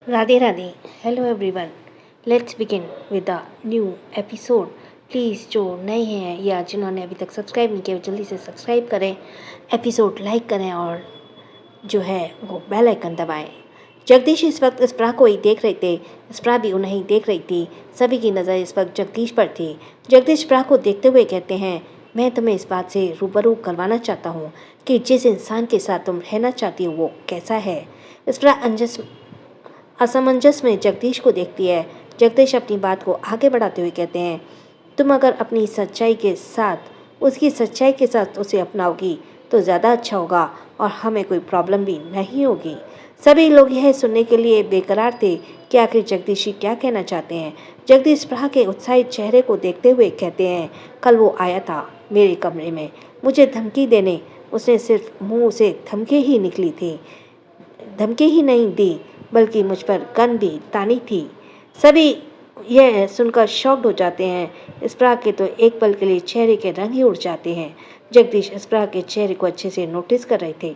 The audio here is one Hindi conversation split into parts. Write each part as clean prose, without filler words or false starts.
Radhe Radhe. Hello everyone. Let's begin with a new episode. Please जो नए हैं या जिन्होंने अभी तक सब्सक्राइब नहीं किया वो जल्दी से सब्सक्राइब करें, एपिसोड लाइक करें और जो है वो बेल आइकन दबाएं। जगदीश इस वक्त स्प्रा को ही देख रहे थे, स्प्रा भी उन्हें ही देख रही थी। सभी की नज़र इस वक्त जगदीश पर थी। जगदीश स्प्रा को देखते हुए कहते हैं, मैं तुम्हें इस बात से रूबरू करवाना चाहता हूँ कि जिस इंसान के साथ तुम रहना चाहती हो वो कैसा है। स्प्रा असमंजस में जगदीश को देखती है। जगदीश अपनी बात को आगे बढ़ाते हुए कहते हैं, तुम अगर अपनी सच्चाई के साथ उसकी सच्चाई के साथ उसे अपनाओगी तो ज़्यादा अच्छा होगा और हमें कोई प्रॉब्लम भी नहीं होगी। सभी लोग यह सुनने के लिए बेकरार थे कि आखिर जगदीशी क्या कहना चाहते हैं। जगदीश प्रभा के उत्साहित चेहरे को देखते हुए कहते हैं, कल वो आया था मेरे कमरे में मुझे धमकी देने। उसने सिर्फ मुंह से धमकी ही नहीं दी बल्कि मुझ पर गन भी तानी थी। सभी यह सुनकर शॉक्ड हो जाते हैं। स्प्रा के तो एक पल के लिए चेहरे के रंग ही उड़ जाते हैं। जगदीश स्प्रा के चेहरे को अच्छे से नोटिस कर रहे थे।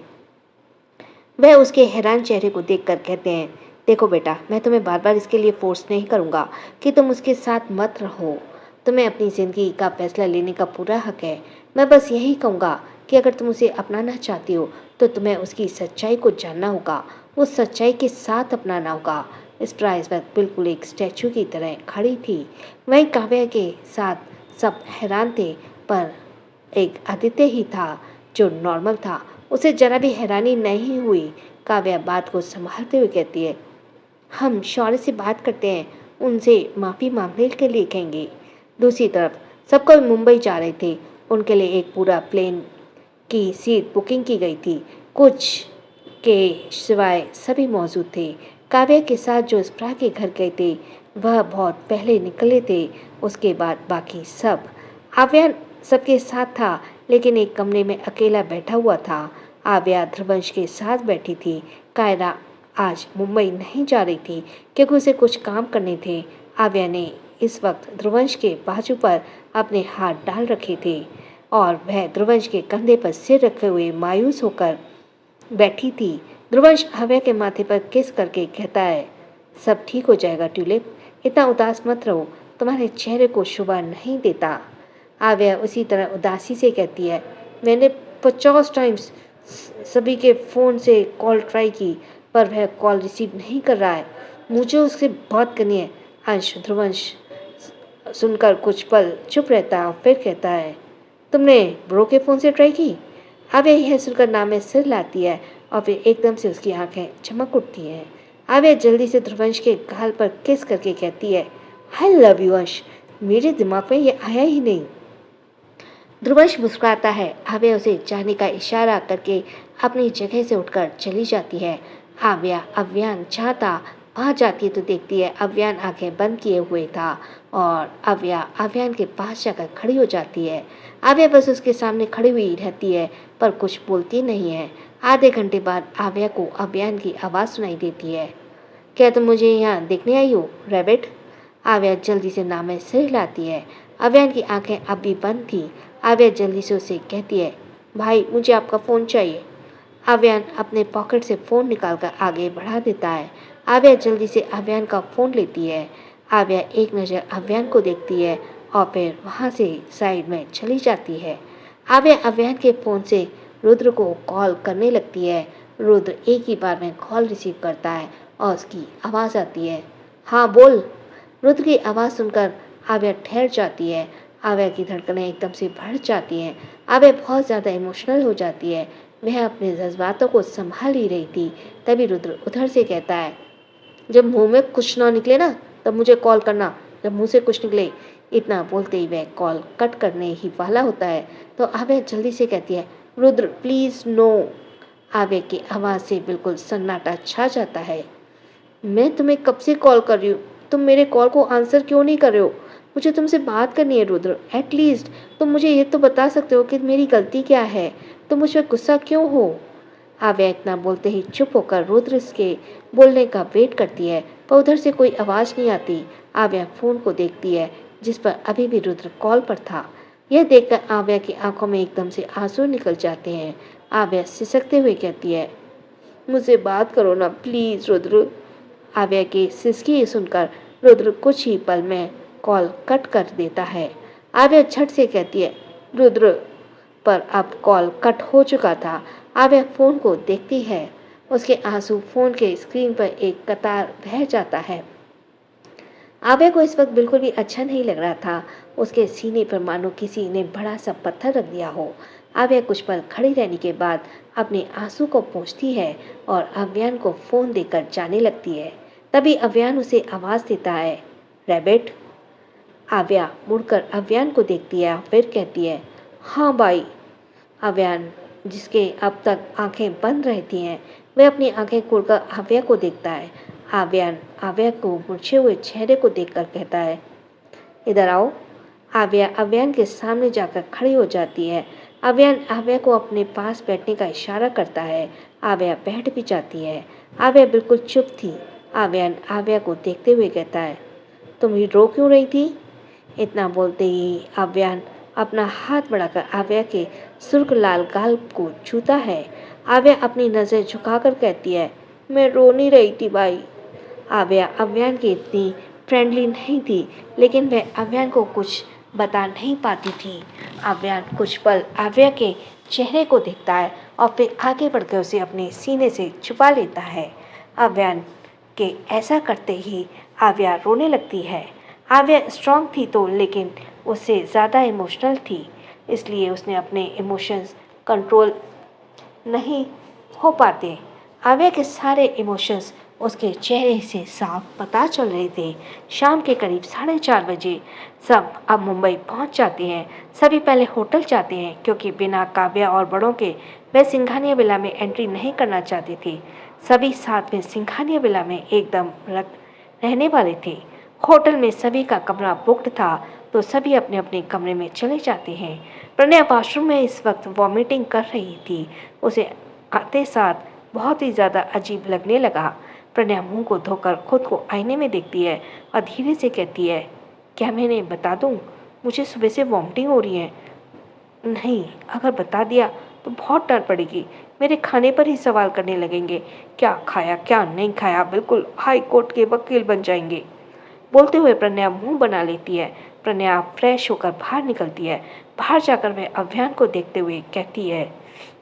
वह उसके हैरान चेहरे को देखकर कहते हैं, देखो बेटा, मैं तुम्हें बार बार इसके लिए फोर्स नहीं करूँगा कि तुम उसके साथ मत रहो। तुम्हें अपनी ज़िंदगी का फैसला लेने का पूरा हक है। मैं बस यही कहूँगा कि अगर तुम उसे अपनाना चाहती हो तो तुम्हें उसकी सच्चाई को जानना होगा, उस सच्चाई के साथ अपनाना होगा। स्प्रा इस वक्त बिल्कुल एक स्टैचू की तरह खड़ी थी। वहीं काव्या के साथ सब हैरान थे, पर एक आदित्य ही था जो नॉर्मल था। उसे जरा भी हैरानी नहीं हुई। काव्या बात को संभालते हुए कहती है, हम शौर्य से बात करते हैं, उनसे माफ़ी मांगने के लिए कहेंगे। दूसरी तरफ सब कोई मुंबई जा रहे थे। उनके लिए एक पूरा प्लेन की सीट बुकिंग की गई थी। कुछ के सिवाय सभी मौजूद थे। काव्या के साथ जो स्प्रा के घर गए थे वह बहुत पहले निकले थे। उसके बाद बाकी सब। आव्या सबके साथ था लेकिन एक कमरे में अकेला बैठा हुआ था। आव्या ध्रुवंश के साथ बैठी थी। कायरा आज मुंबई नहीं जा रही थी क्योंकि उसे कुछ काम करने थे। आव्या ने इस वक्त ध्रुवंश के बाजू पर अपने हाथ डाल रखे थे और वह ध्रुवंश के कंधे पर सिर रखे हुए मायूस होकर बैठी थी। ध्रुवंश आव्या के माथे पर किस करके कहता है, सब ठीक हो जाएगा ट्यूलिप, इतना उदास मत रहो, तुम्हारे चेहरे को शोभा नहीं देता। आव्या उसी तरह उदासी से कहती है, मैंने 50 टाइम्स सभी के फ़ोन से कॉल ट्राई की पर वह कॉल रिसीव नहीं कर रहा है। मुझे उससे बात करनी है। अंश ध्रुवंश सुनकर कुछ पल चुप रहता है, फिर कहता है, तुमने ब्रो के फ़ोन से ट्राई की? आव्या यह सुनकर नाम में सिर लाती है और फिर एकदम से उसकी आंखें चमक उठती हैं। आव्या जल्दी से ध्रुवंश के गाल पर किस करके कहती है, आई लव यू अंश, मेरे दिमाग में ये आया ही नहीं। ध्रुवंश मुस्कुराता है। आव्या उसे जाने का इशारा करके अपनी जगह से उठकर चली जाती है। आव्या अव्यान चाहता वहाँ जाती है तो देखती है अव्यान आंखें बंद किए हुए था और आव्या अव्यान के पास जाकर खड़ी हो जाती है। आव्या बस उसके सामने खड़ी हुई रहती है पर कुछ बोलती नहीं है। आधे घंटे बाद आव्या को अव्यान की आवाज़ सुनाई देती है, क्या तुम मुझे यहाँ देखने आई हो रैबिट? आव्या जल्दी से नाम में सिर हिलाती है। अव्यान की आंखें अब भी बंद थी। आव्या जल्दी से उसे कहती है, भाई मुझे आपका फ़ोन चाहिए। अव्यान अपने पॉकेट से फ़ोन निकालकर आगे बढ़ा देता है। आव्या जल्दी से अव्यान का फ़ोन लेती है। आव्या एक नज़र अव्यान को देखती है और फिर वहाँ से साइड में चली जाती है। आव्या अव्यान के फ़ोन से रुद्र को कॉल करने लगती है। रुद्र एक ही बार में कॉल रिसीव करता है और उसकी आवाज़ आती है, हाँ बोल। रुद्र की आवाज़ सुनकर आव्या ठहर जाती है। आव्या की धड़कनें एकदम से बढ़ जाती हैं। आव्या बहुत ज़्यादा इमोशनल हो जाती है। वह अपने जज्बातों को संभाल ही रही थी। तभी रुद्र उधर से कहता है, जब मुंह में कुछ ना निकले ना तब मुझे कॉल करना, जब मुंह से कुछ निकले। इतना बोलते ही वह कॉल कट करने ही वाला होता है तो आव्या जल्दी से कहती है, रुद्र प्लीज़ नो। आव्या की आवाज़ से बिल्कुल सन्नाटा छा जाता है। मैं तुम्हें कब से कॉल कर रही हूँ, तुम मेरे कॉल को आंसर क्यों नहीं कर रहे हो? मुझे तुमसे बात करनी है रुद्र। एटलीस्ट तुम मुझे ये तो बता सकते हो कि मेरी गलती क्या है, तुम मुझ पर गुस्सा क्यों हो? आव्या इतना बोलते ही चुप होकर रुद्र के बोलने का वेट करती है पर उधर से कोई आवाज़ नहीं आती। आव्या फ़ोन को देखती है जिस पर अभी भी रुद्र कॉल पर था। यह देखकर आव्या की आंखों में एकदम से आंसू निकल जाते हैं। आव्या सिसकते हुए कहती है, मुझसे बात करो ना प्लीज़ रुद्र। आव्या की सिसकी सुनकर रुद्र कुछ ही पल में कॉल कट कर देता है। आव्या झट से कहती है, रुद्र, पर अब कॉल कट हो चुका था। आव्या फोन को देखती है। उसके आंसू फोन के स्क्रीन पर एक कतार बह जाता है। आव्या को इस वक्त बिल्कुल भी अच्छा नहीं लग रहा था। उसके सीने पर मानो किसी ने बड़ा सा पत्थर रख दिया हो। आव्या कुछ पल खड़ी रहने के बाद अपने आंसू को पोंछती है और अव्यान को फोन देकर जाने लगती है। तभी अव्यान उसे आवाज देता है, रैबिट। आव्या मुड़कर अव्यान को देखती है, फिर कहती है, हाँ भाई। अव्यान, जिसके अब तक आंखें बंद रहती हैं, वह अपनी आंखें खोलकर आव्या को देखता है। आव्यान आव्या को मुरझे हुए चेहरे को देखकर कहता है, इधर आओ। आव्या अव्यान के सामने जाकर खड़ी हो जाती है। अव्यान आव्या को अपने पास बैठने का इशारा करता है। आव्या बैठ भी जाती है। आव्या बिल्कुल चुप थी। अव्यान आव्या को देखते हुए कहता है, तुम ही रो क्यों रही थी? इतना बोलते ही अव्यान अपना हाथ बढ़ाकर आव्या के सुर्ख लाल गाल को छूता है। आव्या अपनी नज़र झुकाकर कहती है, मैं रो नहीं रही थी भाई। आव्या अव्यान की इतनी फ्रेंडली नहीं थी, लेकिन वह अव्यान को कुछ बता नहीं पाती थी। अव्यान कुछ पल आव्या के चेहरे को देखता है और फिर आगे बढ़कर उसे अपने सीने से छुपा लेता है। अव्यान के ऐसा करते ही आव्या रोने लगती है। आव्या स्ट्रांग थी तो, लेकिन उससे ज़्यादा इमोशनल थी, इसलिए उसने अपने इमोशंस कंट्रोल नहीं हो पाते। आव्या के सारे इमोशंस उसके चेहरे से साफ पता चल रहे थे। शाम के करीब 4:30 बजे सब अब मुंबई पहुंच जाते हैं। सभी पहले होटल जाते हैं, क्योंकि बिना काव्या और बड़ों के वे सिंघानिया विला में एंट्री नहीं करना चाहते थे। सभी साथ में सिंघानिया विला में एकदम रहने वाले थे। होटल में सभी का कमरा बुक्ड था, तो सभी अपने अपने कमरे में चले जाते हैं। प्रणय वॉशरूम में इस वक्त वॉमिटिंग कर रही थी। उसे आते साथ बहुत ही ज़्यादा अजीब लगने लगा। प्रणय मुंह को धोकर खुद को आईने में देखती है और धीरे से कहती है, क्या मैंने बता दूं? मुझे सुबह से वॉमिटिंग हो रही है। नहीं, अगर बता दिया तो बहुत डर पड़ेगी। मेरे खाने पर ही सवाल करने लगेंगे, क्या खाया क्या नहीं खाया, बिल्कुल हाई कोर्ट के वकील बन जाएंगे। बोलते हुए प्रणया मुंह बना लेती है। प्रणया फ्रेश होकर बाहर निकलती है। बाहर जाकर वह अभियान को देखते हुए कहती है,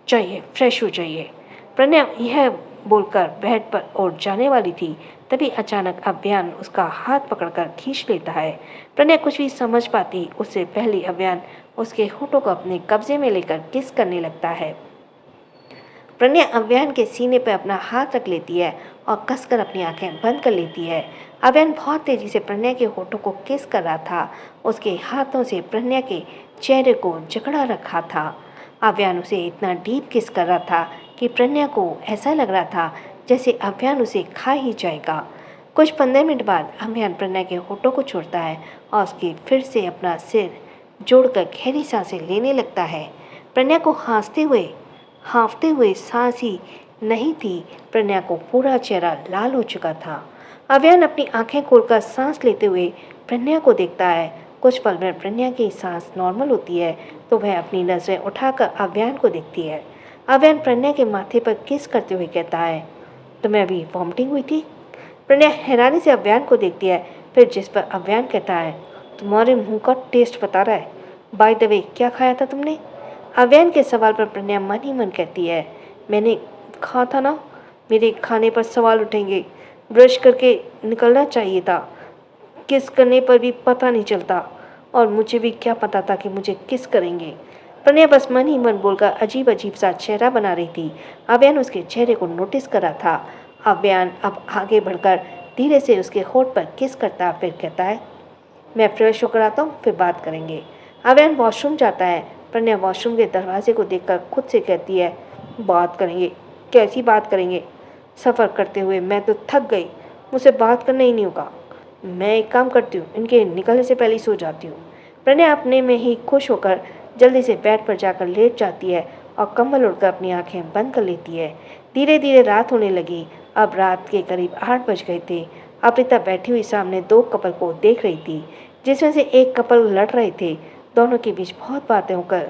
चाहिए फ्रेश हो जाइए। प्रणया यह बोलकर बेड पर उठ जाने वाली थी, तभी अचानक अभियान उसका हाथ पकड़कर खींच लेता है। प्रणया कुछ भी समझ पाती उससे पहले अभियान उसके होठों को अपने कब्जे में लेकर किस करने लगता है। प्रणया अव्यान के सीने पर अपना हाथ रख लेती है और कसकर अपनी आंखें बंद कर लेती है। अव्यान बहुत तेजी से प्रणया के होठों को किस कर रहा था। उसके हाथों से प्रणया के चेहरे को जकड़ा रखा था। अव्यान उसे इतना डीप किस कर रहा था कि प्रणया को ऐसा लग रहा था जैसे अव्यान उसे खा ही जाएगा। कुछ 15 मिनट बाद अव्यान प्रणया के होठों को छोड़ता है और उसकी फिर से अपना सिर जोड़कर गहरी सांसें लेने लगता है। प्रणया को हाँफते हुए सांस ही नहीं थी, प्रणया को पूरा चेहरा लाल हो चुका था। अव्यान अपनी आंखें खोलकर सांस लेते हुए प्रणया को देखता है। कुछ पल में प्रणया की सांस नॉर्मल होती है तो वह अपनी नजरें उठाकर अव्यान को देखती है। अव्यान प्रणया के माथे पर किस करते हुए कहता है, तुम्हें अभी वॉमिटिंग हुई थी? प्रणया हैरानी से अव्यान को देखती है, फिर जिस पर अव्यान कहता है, तुम्हारे मुंह का टेस्ट बता रहा है। बाय द वे, क्या खाया था तुमने? अव्यान के सवाल पर प्रणया मन ही मन कहती है, मैंने कहा था ना, मेरे खाने पर सवाल उठेंगे। ब्रश करके निकलना चाहिए था। किस करने पर भी पता नहीं चलता, और मुझे भी क्या पता था कि मुझे किस करेंगे। प्रणया बस मन ही मन बोलकर अजीब अजीब सा चेहरा बना रही थी। अव्यान उसके चेहरे को नोटिस कर रहा था। अव्यान अब आगे बढ़कर धीरे से उसके होठ पर किस करता, फिर कहता है, मैं फ्रेश होकर आता हूँ, फिर बात करेंगे। अव्यान वॉशरूम जाता है। प्रणया वॉशरूम के दरवाजे को देखकर खुद से कहती है, बात करेंगे? कैसी बात करेंगे? सफ़र करते हुए मैं तो थक गई, मुझसे बात करना ही नहीं होगा। मैं एक काम करती हूँ, इनके निकलने से पहले ही सो जाती हूँ। प्रणया अपने में ही खुश होकर जल्दी से बेड पर जाकर लेट जाती है और कंबल उड़कर अपनी आंखें बंद कर लेती है। धीरे धीरे रात होने लगी। अब रात के करीब 8 बज गए थे। अप्रिता बैठी हुई सामने 2 कपल को देख रही थी, जिसमें से एक कपल लड़ रहे थे। दोनों के बीच बहुत बातें होकर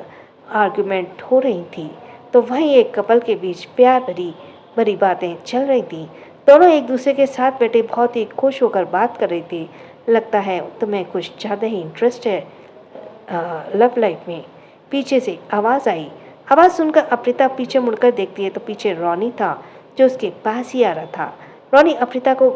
आर्गुमेंट हो रही थी, तो वहीं एक कपल के बीच प्यार भरी भरी बातें चल रही थी। दोनों एक दूसरे के साथ बैठे बहुत ही खुश होकर बात कर रही थी। लगता है तुम्हें कुछ ज़्यादा ही इंटरेस्ट है लव लाइफ में। पीछे से आवाज़ आई। आवाज़ सुनकर अप्रिता पीछे मुड़कर देखती है तो पीछे रॉनी था जो उसके पास ही आ रहा था। रॉनी अप्रिता को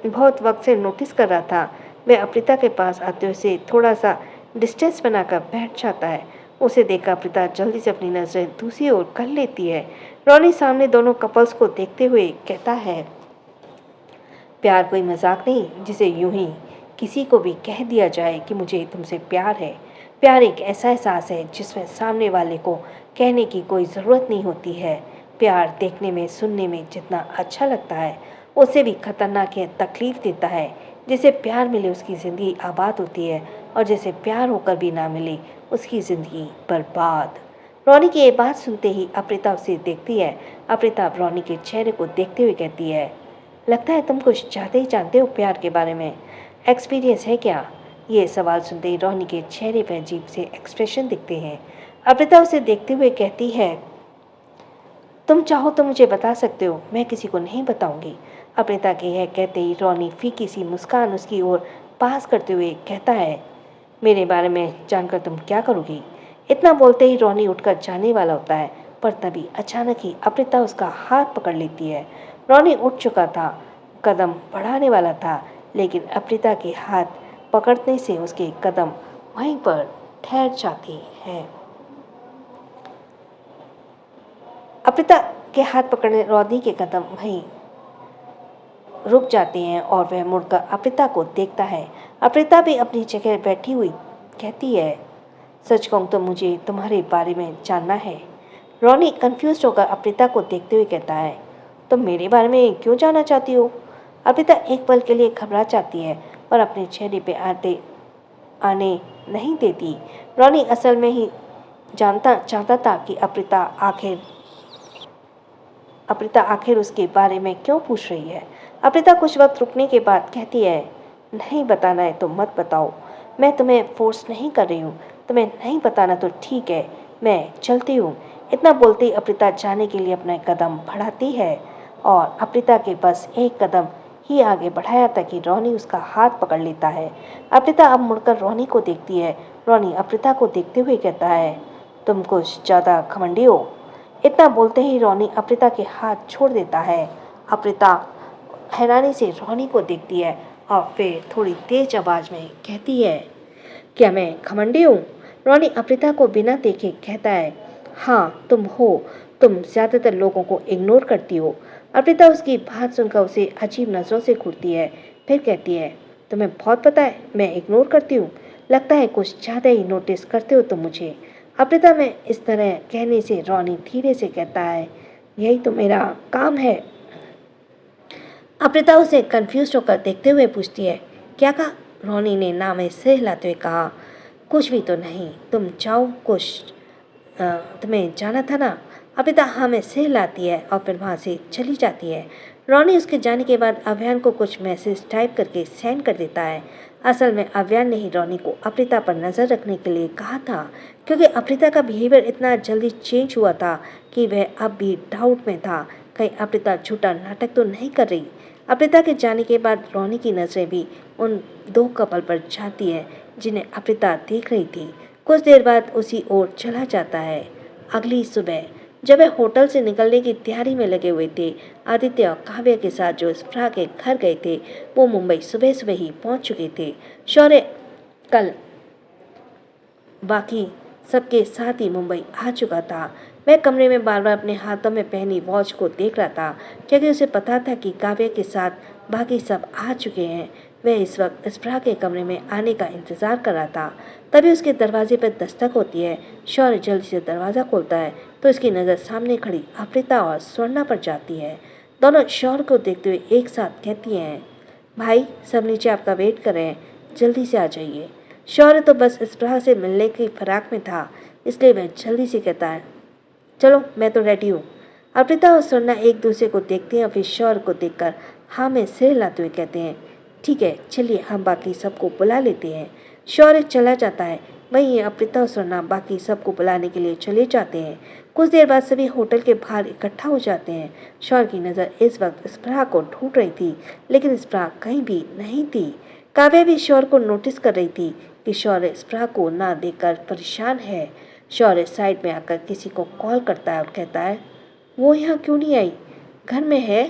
बहुत वक्त से नोटिस कर रहा था। वह अप्रिता के पास आते हुए उसे थोड़ा सा डिस्टेंस बनाकर बैठ जाता है। उसे देखकर अप्रिता जल्दी से अपनी नजरें दूसरी ओर कर लेती है। रॉनी सामने दोनों कपल्स को देखते हुए कहता है, प्यार कोई मजाक नहीं जिसे यूं ही किसी को भी कह दिया जाए कि मुझे तुमसे प्यार है। प्यार एक ऐसा एहसास है जिसमें सामने वाले को कहने की कोई ज़रूरत नहीं होती है। प्यार देखने में सुनने में जितना अच्छा लगता है उससे भी खतरनाक है, तकलीफ देता है। जिसे प्यार मिले उसकी ज़िंदगी आबाद होती है और जिसे प्यार होकर भी ना मिले उसकी ज़िंदगी बर्बाद। रॉनी की ये बात सुनते ही अप्रिता उसे देखती है। अप्रिता रॉनी के चेहरे को देखते हुए कहती है, लगता है तुम कुछ ज़्यादा ही जानते हो प्यार के बारे में। एक्सपीरियंस है क्या? ये सवाल सुनते ही रॉनी के चेहरे पर अजीब से एक्सप्रेशन दिखते हैं। अप्रिता उसे देखते हुए कहती है, तुम चाहो तो मुझे बता सकते हो, मैं किसी को नहीं बताऊंगी। अप्रिता के यह कहते ही रॉनी फीकी सी मुस्कान उसकी ओर पास करते हुए कहता है, मेरे बारे में जानकर तुम क्या करोगी? इतना बोलते ही रॉनी उठकर जाने वाला होता है पर तभी अचानक ही अप्रिता उसका हाथ पकड़ लेती है। रॉनी उठ चुका था, कदम बढ़ाने वाला था, लेकिन अप्रिता के हाथ पकड़ने से उसके कदम वहीं पर ठहर जाते हैं। अप्रिता के हाथ पकड़ने रॉनी के कदम वहीं रुक जाते हैं और वह मुड़कर अप्रिता को देखता है। अप्रिता भी अपनी जगह बैठी हुई कहती है, सच कहूँ तो मुझे तुम्हारे बारे में जानना है। रॉनी कंफ्यूज होकर अप्रिता को देखते हुए कहता है, तुम मेरे बारे में क्यों जानना चाहती हो? अप्रिता एक पल के लिए घबरा जाती है और अपने चेहरे पे आने नहीं देती। रॉनी असल में ही चाहता था कि अप्रिता आखिर उसके बारे में क्यों पूछ रही है। अप्रिता कुछ वक्त रुकने के बाद कहती है, नहीं बताना है तो मत बताओ, मैं तुम्हें फोर्स नहीं कर रही हूँ। तुम्हें नहीं बताना तो ठीक है, मैं चलती हूँ। इतना बोलते ही अप्रिता जाने के लिए अपना कदम बढ़ाती है और अप्रिता के बस एक कदम ही आगे बढ़ाया था कि रॉनी उसका हाथ पकड़ लेता है। अप्रिता अब मुड़कर रॉनी को देखती है। रॉनी अप्रिता को देखते हुए कहता है, तुम कुछ ज़्यादा घमंडी हो। इतना बोलते ही रॉनी अप्रिता के हाथ छोड़ देता है। अप्रिता हैरानी से रॉनी को देखती है और फिर थोड़ी तेज आवाज में कहती है, क्या मैं घमंडी हूँ? रॉनी अप्रिता को बिना देखे कहता है, हाँ तुम हो, तुम ज़्यादातर लोगों को इग्नोर करती हो। अप्रिता उसकी बात सुनकर उसे अजीब नज़रों से घूरती है, फिर कहती है, तुम्हें बहुत पता है मैं इग्नोर करती हूँ। लगता है कुछ ज़्यादा ही नोटिस करते हो तुम मुझे। अप्रिता में इस तरह कहने से रॉनी धीरे से कहता है, यही तो मेरा काम है। अप्रिता उसे कंफ्यूज होकर देखते हुए पूछती है, क्या कहा? रॉनी ने ना में सिर हिलाते हुए कहा, कुछ भी तो नहीं, तुम जाओ, कुछ तुम्हें जाना था ना। अप्रिता हाँ में सिर हिलाती है और फिर वहाँ से चली जाती है। रॉनी उसके जाने के बाद अभियान को कुछ मैसेज टाइप करके सेंड कर देता है। असल में अभियान ने ही रॉनी को अप्रिता पर नज़र रखने के लिए कहा था, क्योंकि अप्रिता का बिहेवियर इतना जल्दी चेंज हुआ था कि वह अब भी डाउट में था, कहीं अप्रिता झूठा नाटक तो नहीं कर रही। अप्रिता के जाने के बाद रॉनी की नज़रें भी उन दो कपल पर जाती है जिन्हें अप्रिता देख रही थी। कुछ देर बाद उसी ओर चला जाता है। अगली सुबह जब वे होटल से निकलने की तैयारी में लगे हुए थे, आदित्य और काव्या के साथ जो स्प्रा के घर गए थे वो मुंबई सुबह सुबह ही पहुंच चुके थे। शौर्य कल बाकी सबके साथ ही मुंबई आ चुका था। वह कमरे में बार बार अपने हाथों में पहनी वॉच को देख रहा था, क्योंकि उसे पता था कि काव्या के साथ बाकी सब आ चुके हैं। वह इस वक्त स्प्रा के कमरे में आने का इंतजार कर रहा था। तभी उसके दरवाजे पर दस्तक होती है। शौर्य जल्दी से दरवाज़ा खोलता है तो उसकी नज़र सामने खड़ी अप्रिता और स्वर्णा पर जाती है। दोनों शौर्य को देखते हुए एक साथ कहती हैं, भाई सब नीचे आपका वेट कर रहे हैं, जल्दी से आ जाइए। शौर्य तो बस स्प्रा से मिलने की फराक में था, इसलिए वह जल्दी से कहता है, चलो मैं तो रेडी हूँ। अप्रिता और स्वर्णा एक दूसरे को देखते हैं और फिर शौर्य को देखकर हाँ में सिर हिलाते हुए कहते हैं, ठीक है चलिए हम बाकी सबको बुला लेते हैं। शौर्य चला जाता है। वहीं अप्रिता और स्वर्णा बाकी सबको बुलाने के लिए चले जाते हैं। कुछ देर बाद सभी होटल के बाहर इकट्ठा हो जाते हैं। शौर्य की नज़र इस वक्त स्पृहा को ढूंढ रही थी, लेकिन स्पृहा कहीं भी नहीं थी। काव्या भी शौर्य को नोटिस कर रही थी कि शौर्य स्पृहा को ना देखकर परेशान है। शौर्य साइड में आकर किसी को कॉल करता है और कहता है, वो यहाँ क्यों नहीं आई? घर में है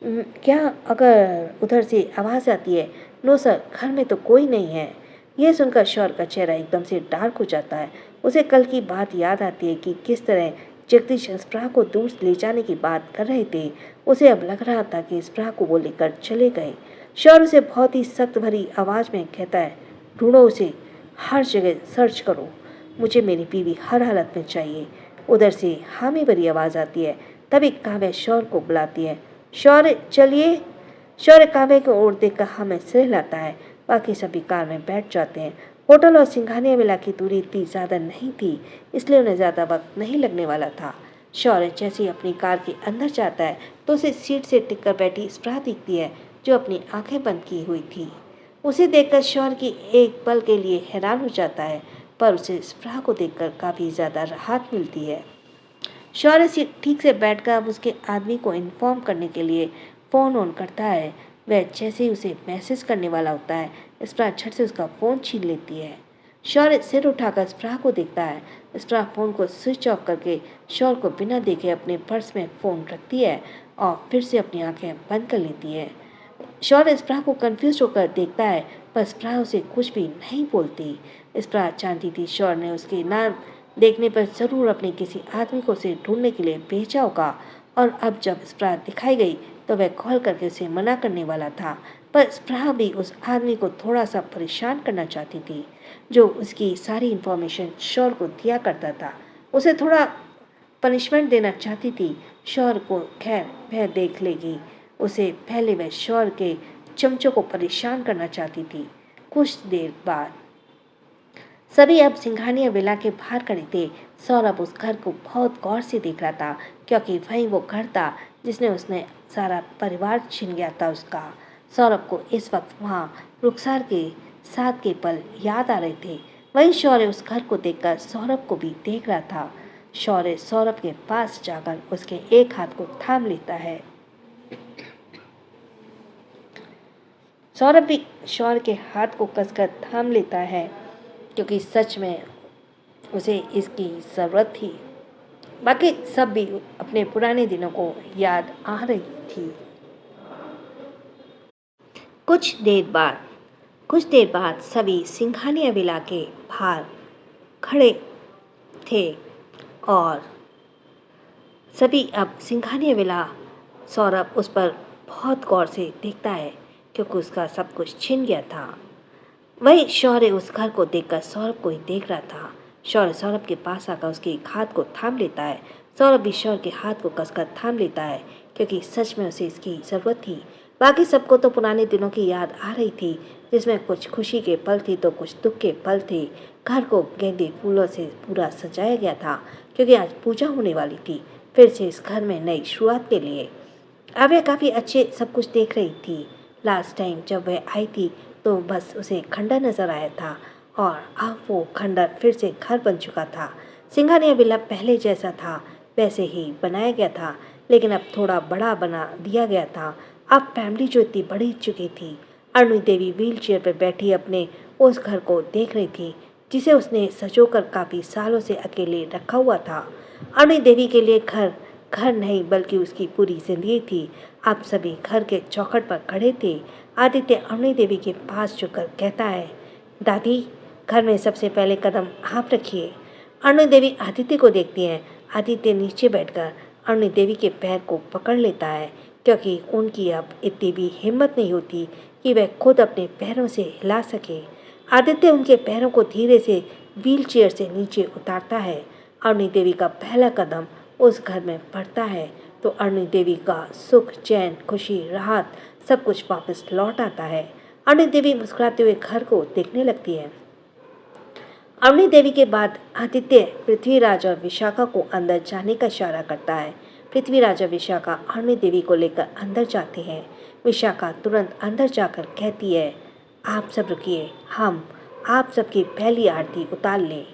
क्या? अगर उधर से आवाज़ आती है, नो सर, घर में तो कोई नहीं है। यह सुनकर शौर्य का चेहरा एकदम से डार्क हो जाता है। उसे कल की बात याद आती है कि किस तरह जगदीश स्पृहा को दूर ले जाने की बात कर रहे थे। उसे अब लग रहा था कि स्पृहा को वो लेकर चले गए। शौर्य उसे बहुत ही सख्त भरी आवाज़ में कहता है, ढूंढो उसे, हर जगह सर्च करो, मुझे मेरी बीवी हर हालत में चाहिए। उधर से हामी भरी आवाज़ आती है। तभी काव्या शौर्य को बुलाती है, शौर्य चलिए। शौर्य काव्या की ओर देखकर हमें सिर हिलाता है। बाकी सभी कार में बैठ जाते हैं। होटल और सिंघानिया विला की दूरी इतनी ज़्यादा नहीं थी, इसलिए उन्हें ज़्यादा वक्त नहीं लगने वाला था। शौर्य जैसे ही अपनी कार के अंदर जाता है तो उसे सीट से टिक कर बैठी स्पृहा दिखती है, जो अपनी आंखें बंद की हुई थी। उसे देखकर शौर्य की एक पल के लिए हैरान हो जाता है, पर उसे स्पृहा को देखकर काफ़ी ज़्यादा राहत मिलती है। शौर्य ठीक से बैठकर अब उसके आदमी को इन्फॉर्म करने के लिए फ़ोन ऑन करता है। वह जैसे ही उसे मैसेज करने वाला होता है, स्पृहा झट से उसका फ़ोन छीन लेती है। शौर्य सिर उठाकर स्पृहा को देखता है। स्पृहा फ़ोन को स्विच ऑफ करके शौर्य को बिना देखे अपने पर्स में फ़ोन रखती है और फिर से अपनी आंखें बंद कर लेती है। शौर्य स्पृहा को कंफ्यूज होकर देखता है, पर स्पृहा उसे कुछ भी नहीं बोलती। स्पृहा जानती थी शौर्य ने उसके ना देखने पर ज़रूर अपने किसी आदमी को उसे ढूंढने के लिए भेजा होगा, और अब जब स्पृहा दिखाई गई तो वह कॉल करके उसे मना करने वाला था। पर स्पृहा भी उस आदमी को थोड़ा सा परेशान करना चाहती थी, जो उसकी सारी इन्फॉर्मेशन शौर्य को दिया करता था। उसे थोड़ा पनिशमेंट देना चाहती थी। शौर्य को खैर वह देख लेगी, उसे पहले वह शौर्य के चमचों को परेशान करना चाहती थी। कुछ देर बाद सभी अब सिंघानिया विला के बाहर खड़े थे। सौरभ उस घर को बहुत गौर से देख रहा था, क्योंकि वही वो घर था जिसने उसने सारा परिवार छीन गया था उसका। सौरभ को इस वक्त वहाँ रुखसार के साथ के पल याद आ रहे थे। वहीं शौर्य उस घर को देखकर सौरभ को भी देख रहा था। शौर्य सौरभ के पास जाकर उसके एक हाथ को थाम लेता है। सौरभ भी शौर्य के हाथ को कसकर थाम लेता है, क्योंकि सच में उसे इसकी ज़रूरत थी। बाकी सब भी अपने पुराने दिनों को याद आ रही थी। कुछ देर बाद सभी सिंघानिया विला के बाहर खड़े थे और सभी अब सिंघानिया विला, सौरभ उस पर बहुत गौर से देखता है, क्योंकि उसका सब कुछ छिन गया था। वही शौर्य उस घर को देखकर सौरभ को ही देख रहा था। शौर्य सौरभ के पास आकर उसके एक हाथ को थाम लेता है। सौरभ भी शौर्य के हाथ को कसकर थाम लेता है, क्योंकि सच में उसे इसकी ज़रूरत थी। बाकी सबको तो पुराने दिनों की याद आ रही थी, जिसमें कुछ खुशी के पल थे तो कुछ दुख के पल थे। घर को गेंदे फूलों से पूरा सजाया गया था, क्योंकि आज पूजा होने वाली थी, फिर से इस घर में नई शुरुआत के लिए। अब वह काफ़ी अच्छे सब कुछ देख रही थी। लास्ट टाइम जब वह आई थी तो बस उसे खंडर नजर आया था, और अब वो खंडर फिर से घर बन चुका था। सिंघानिया विला पहले जैसा था वैसे ही बनाया गया था, लेकिन अब थोड़ा बड़ा बना दिया गया था। अब फैमिली जो इतनी बढ़ चुकी थी। अरुणी देवी व्हील चेयर पर बैठी अपने उस घर को देख रही थी, जिसे उसने सजोकर काफ़ी सालों से अकेले रखा हुआ था। अरुणी देवी के लिए घर घर नहीं बल्कि उसकी पूरी जिंदगी थी। अब सभी घर के चौखट पर खड़े थे। आदित्य अरुणी देवी के पास झुककर कहता है, दादी, घर में सबसे पहले कदम आप रखिए। अरुणी देवी आदित्य को देखती हैं। आदित्य नीचे बैठकर अरुणी देवी के पैर को पकड़ लेता है, क्योंकि उनकी अब इतनी भी हिम्मत नहीं होती कि वह खुद अपने पैरों से हिला सके। आदित्य उनके पैरों को धीरे से व्हील चेयर से नीचे उतारता है। अरुणी देवी का पहला कदम उस घर में पड़ता है तो अरुणी देवी का सुख, चैन, खुशी, राहत सब कुछ वापस लौट आता है। अरुणी देवी मुस्कुराते हुए घर को देखने लगती है। अरुणी देवी के बाद आदित्य पृथ्वीराज और विशाखा को अंदर जाने का इशारा करता है। पृथ्वीराज और विशाखा अरुणी देवी को लेकर अंदर जाते हैं। विशाखा तुरंत अंदर जाकर कहती है, आप सब रुकिए, हम आप सबकी पहली आरती उतार लें।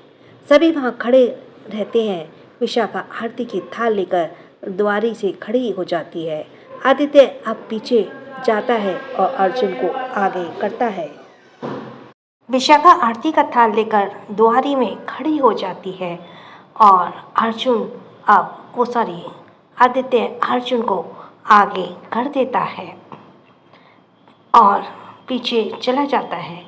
सभी वहाँ खड़े रहते हैं। विशाखा आरती की थाल लेकर द्वारी से खड़ी हो जाती है। आदित्य अब पीछे जाता है और अर्जुन को आगे करता है। विशाखा आरती का थाल लेकर द्वारी में खड़ी हो जाती है और आदित्य अर्जुन को आगे कर देता है और पीछे चला जाता है,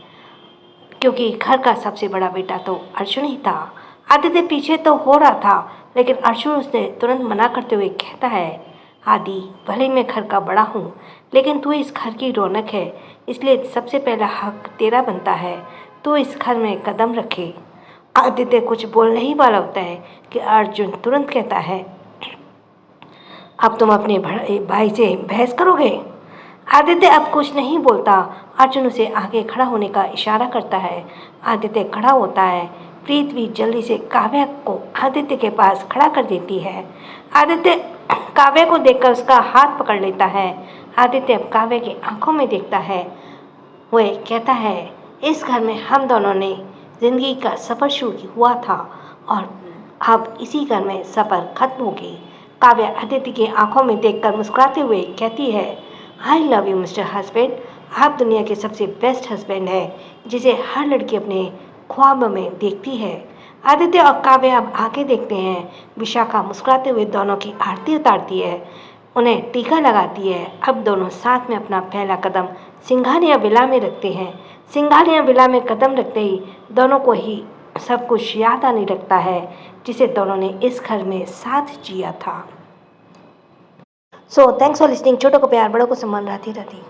क्योंकि घर का सबसे बड़ा बेटा तो अर्जुन ही था। आदित्य पीछे तो हो रहा था, लेकिन अर्जुन उसने तुरंत मना करते हुए कहता है, आदि, भले मैं घर का बड़ा हूँ, लेकिन तू इस घर की रौनक है, इसलिए सबसे पहला हक तेरा बनता है। तू इस घर में कदम रखे। आदित्य कुछ बोलने ही वाला होता है कि अर्जुन तुरंत कहता है, अब तुम अपने भाई से बहस करोगे? आदित्य अब कुछ नहीं बोलता। अर्जुन उसे आगे खड़ा होने का इशारा करता है। आदित्य खड़ा होता है। प्रीत भी जल्दी से काव्या को आदित्य के पास खड़ा कर देती है। आदित्य काव्या को देखकर उसका हाथ पकड़ लेता है। आदित्य अब काव्या की आंखों में देखता है। वह कहता है, इस घर में हम दोनों ने जिंदगी का सफ़र शुरू हुआ था और अब इसी घर में सफ़र खत्म होगी। काव्या आदित्य की आंखों में देखकर मुस्कुराते हुए कहती है, I love you mister husband. आप दुनिया के सबसे बेस्ट हस्बैंड हैं, जिसे हर लड़की अपने ख्वाब में देखती है। आदित्य और काव्या अब आगे देखते हैं। विशाखा मुस्कुराते हुए दोनों की आरती उतारती है, उन्हें टीका लगाती है। अब दोनों साथ में अपना पहला कदम सिंघानिया विला में रखते हैं। सिंघानिया विला में कदम रखते ही दोनों को ही सब कुछ याद आने लगता है, जिसे दोनों ने इस घर में साथ जिया था। So thanks for listening. छोटों को प्यार, बड़ों को सम्मान, राधे राधे।